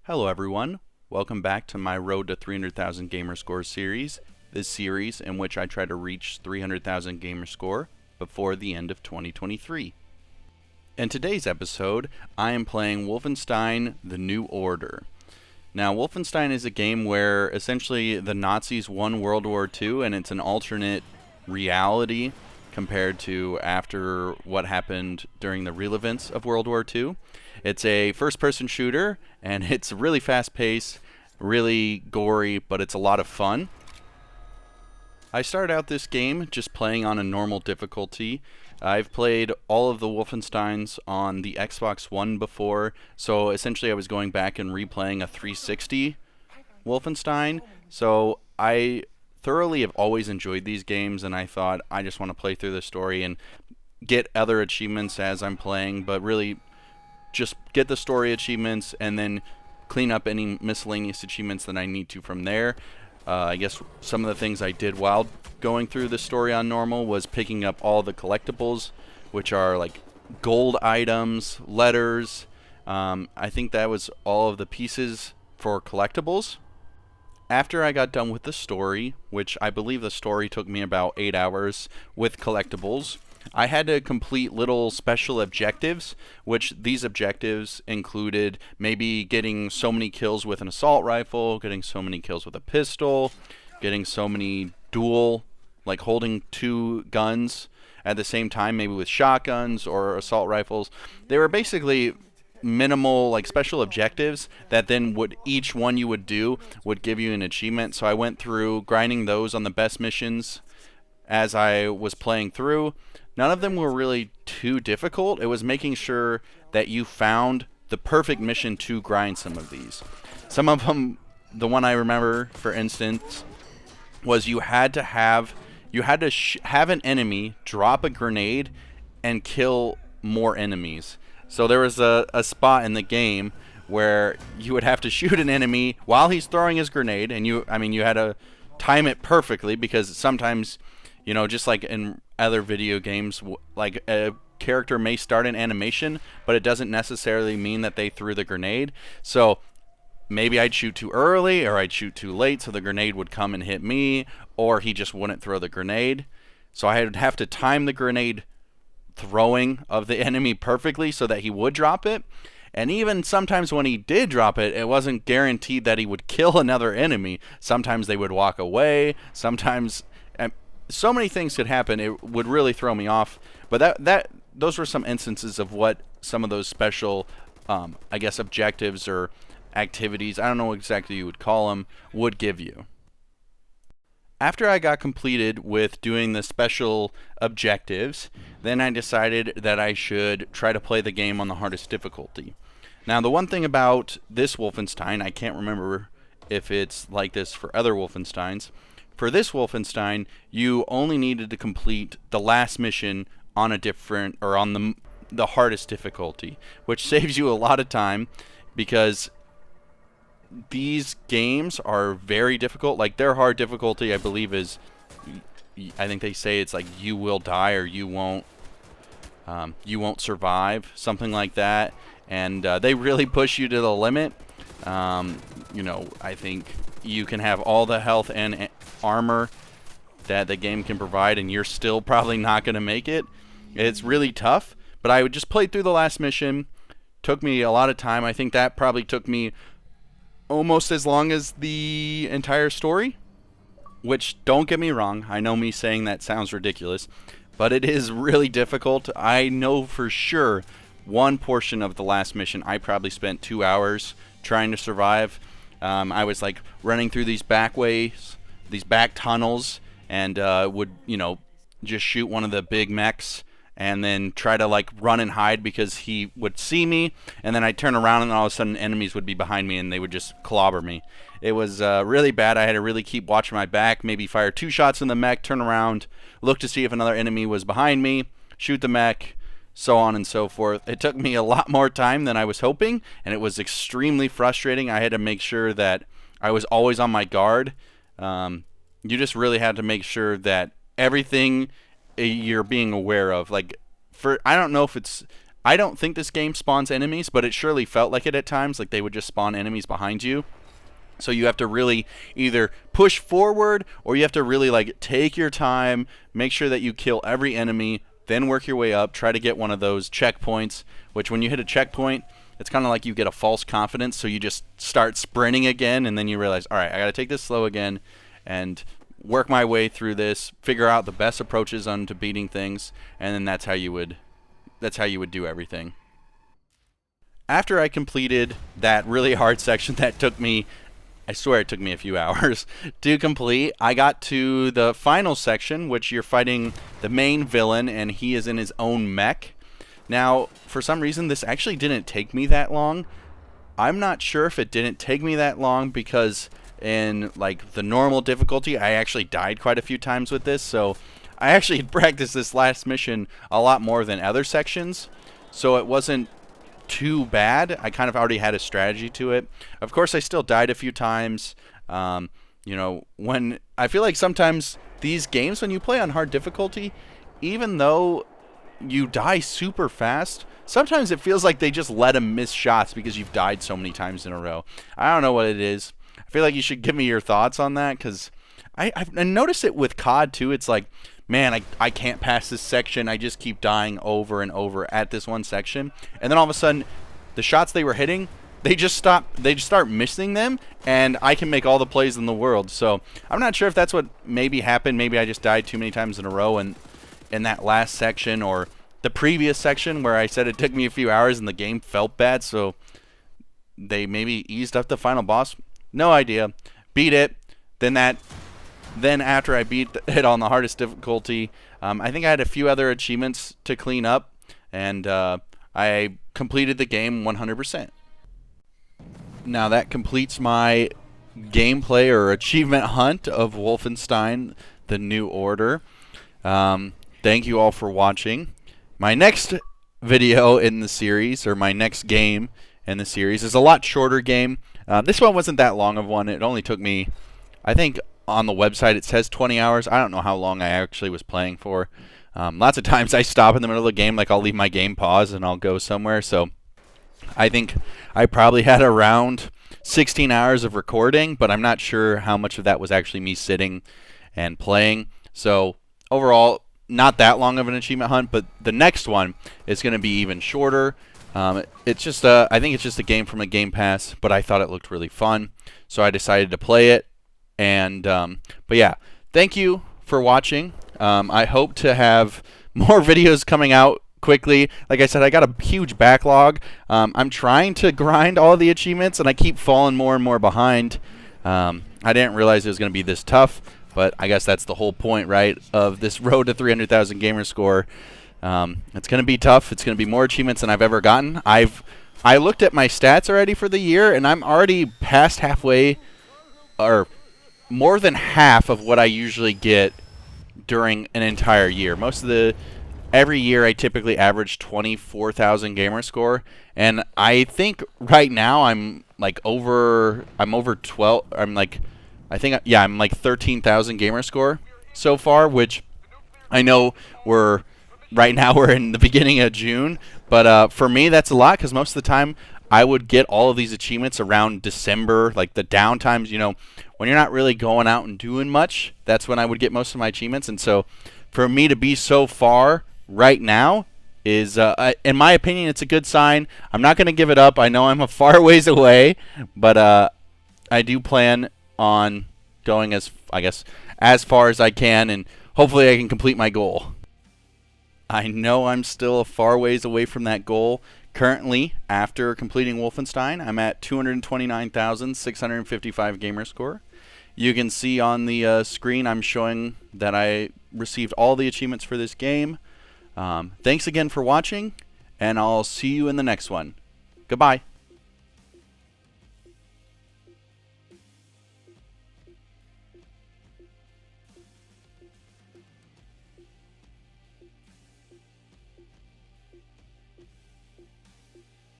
Hello everyone, welcome back to my Road to 300,000 Gamerscore series, this series in which I try to reach 300,000 Gamerscore before the end of 2023. In today's episode, I am playing Wolfenstein: The New Order. Now, Wolfenstein is a game where essentially the Nazis won World War II, and it's an alternate reality compared to after what happened during the real events of World War II. It's a first-person shooter, and it's really fast-paced, really gory, but it's a lot of fun. I started out this game just playing on a normal difficulty. I've played all of the Wolfensteins on the Xbox One before, so essentially I was going back and replaying a 360 Wolfenstein. So I thoroughly have always enjoyed these games, and I thought I just want to play through the story and get other achievements as I'm playing, but really just get the story achievements and then clean up any miscellaneous achievements that I need to from there. I guess some of the things I did while going through the story on normal was picking up all the collectibles, which are like gold items, letters. I think that was all of the pieces for collectibles. After I got done with the story, which I believe the story took me about 8 hours with collectibles, I had to complete little special objectives, which these objectives included maybe getting so many kills with an assault rifle, getting so many kills with a pistol, getting so many dual, like holding two guns at the same time, maybe with shotguns or assault rifles. They were basically minimal like special objectives that then would each one you would do would give you an achievement. So I went through grinding those on the best missions as I was playing through. None of them were really too difficult. It was making sure that you found the perfect mission to grind some of these. Some of them, the one I remember, for instance, was you had to have an enemy drop a grenade and kill more enemies. So there was a spot in the game where you would have to shoot an enemy while he's throwing his grenade, and you had to time it perfectly, because sometimes, just like in other video games, like a character may start an animation, but it doesn't necessarily mean that they threw the grenade. So maybe I'd shoot too early, or I'd shoot too late, so the grenade would come and hit me, or he just wouldn't throw the grenade. So I'd have to time the grenade throwing of the enemy perfectly so that he would drop it. And even sometimes when he did drop it, it wasn't guaranteed that he would kill another enemy. Sometimes they would walk away. Sometimes so many things could happen. It would really throw me off. But those were some instances of what some of those special, I guess, objectives or activities, I don't know exactly you would call them, would give you. After I got completed with doing the special objectives, then I decided that I should try to play the game on the hardest difficulty. Now, the one thing about this Wolfenstein, I can't remember if it's like this for other Wolfensteins. For this Wolfenstein, you only needed to complete the last mission on the hardest difficulty, which saves you a lot of time, because these games are very difficult. Like, their hard difficulty, I believe, is, I think they say it's like you will die or you won't survive, something like that. And they really push you to the limit. I think you can have all the health and armor that the game can provide, and you're still probably not going to make it. It's really tough, but I would just play through the last mission. Took me a lot of time. I think that probably took me almost as long as the entire story, which, don't get me wrong, I know me saying that sounds ridiculous, but it is really difficult. I know for sure one portion of the last mission I probably spent 2 hours trying to survive. I was like running through these back ways, these back tunnels, and would just shoot one of the big mechs and then try to like run and hide because he would see me, and then I'd turn around and all of a sudden enemies would be behind me and they would just clobber me. It was really bad. I had to really keep watching my back, maybe fire 2 shots in the mech, turn around, look to see if another enemy was behind me, shoot the mech, so on and so forth. It took me a lot more time than I was hoping, and it was extremely frustrating. I had to make sure that I was always on my guard. You just really had to make sure that everything you're being aware of, like, I don't know if it's I don't think this game spawns enemies, but it surely felt like it at times, like they would just spawn enemies behind you. So you have to really either push forward, or you have to really like take your time, make sure that you kill every enemy, then work your way up, try to get one of those checkpoints, which when you hit a checkpoint, it's kind of like you get a false confidence, so you just start sprinting again, and then you realize, all right, I got to take this slow again and work my way through this, figure out the best approaches onto beating things, and then that's how you would do everything. After I completed that really hard section that took me, I swear it took me a few hours to complete, I got to the final section, which you're fighting the main villain, and he is in his own mech. Now, for some reason, this actually didn't take me that long. I'm not sure if it didn't take me that long because in like the normal difficulty, I actually died quite a few times with this, so I actually had practiced this last mission a lot more than other sections, so it wasn't too bad. I kind of already had a strategy to it. Of course, I still died a few times. You know, when I feel like sometimes these games, when you play on hard difficulty, even though you die super fast, sometimes it feels like they just let them miss shots because you've died so many times in a row. I don't know what it is. I feel like you should give me your thoughts on that, because I've noticed it with COD too. It's like, man, I can't pass this section. I just keep dying over and over at this one section. And then all of a sudden, the shots they were hitting, they just start missing them, and I can make all the plays in the world. So I'm not sure if that's what maybe happened. Maybe I just died too many times in a row and in that last section, or the previous section where I said it took me a few hours and the game felt bad, so they maybe eased up the final boss. No idea. Beat it. Then after I beat it on the hardest difficulty, I think I had a few other achievements to clean up, and I completed the game 100%. Now that completes my gameplay or achievement hunt of Wolfenstein: The New Order. Thank you all for watching. My next video in the series, or my next game in the series, is a lot shorter game. This one wasn't that long of one. It only took me, I think on the website it says 20 hours. I don't know how long I actually was playing for. Lots of times I stop in the middle of the game, like I'll leave my game pause and I'll go somewhere. So I think I probably had around 16 hours of recording, but I'm not sure how much of that was actually me sitting and playing. So overall, not that long of an achievement hunt, but the next one is going to be even shorter. It's just I think it's just a game from a Game Pass, but I thought it looked really fun, so I decided to play it. And but yeah, thank you for watching. I hope to have more videos coming out quickly. Like I said, I got a huge backlog. I'm trying to grind all the achievements, and I keep falling more and more behind. I didn't realize it was going to be this tough, but I guess that's the whole point, right, of this road to 300,000 gamer score. It's going to be tough. It's going to be more achievements than I've ever gotten. I looked at my stats already for the year, and I'm already past halfway, or more than half of what I usually get during an entire year. Every year I typically average 24,000 gamer score, and I think right now I'm over 12. I'm like 13,000 gamer score so far, which I know right now we're in the beginning of June, but for me that's a lot, because most of the time I would get all of these achievements around December, like the downtimes, you know, when you're not really going out and doing much. That's when I would get most of my achievements. And so for me to be so far right now is, in my opinion, it's a good sign. I'm not going to give it up. I know I'm a far ways away, but I do plan on going as far as I can, and hopefully I can complete my goal. I know I'm still a far ways away from that goal. Currently, after completing Wolfenstein, I'm at 229,655 gamer score. You can see on the screen I'm showing that I received all the achievements for this game. Thanks again for watching, and I'll see you in the next one. Goodbye.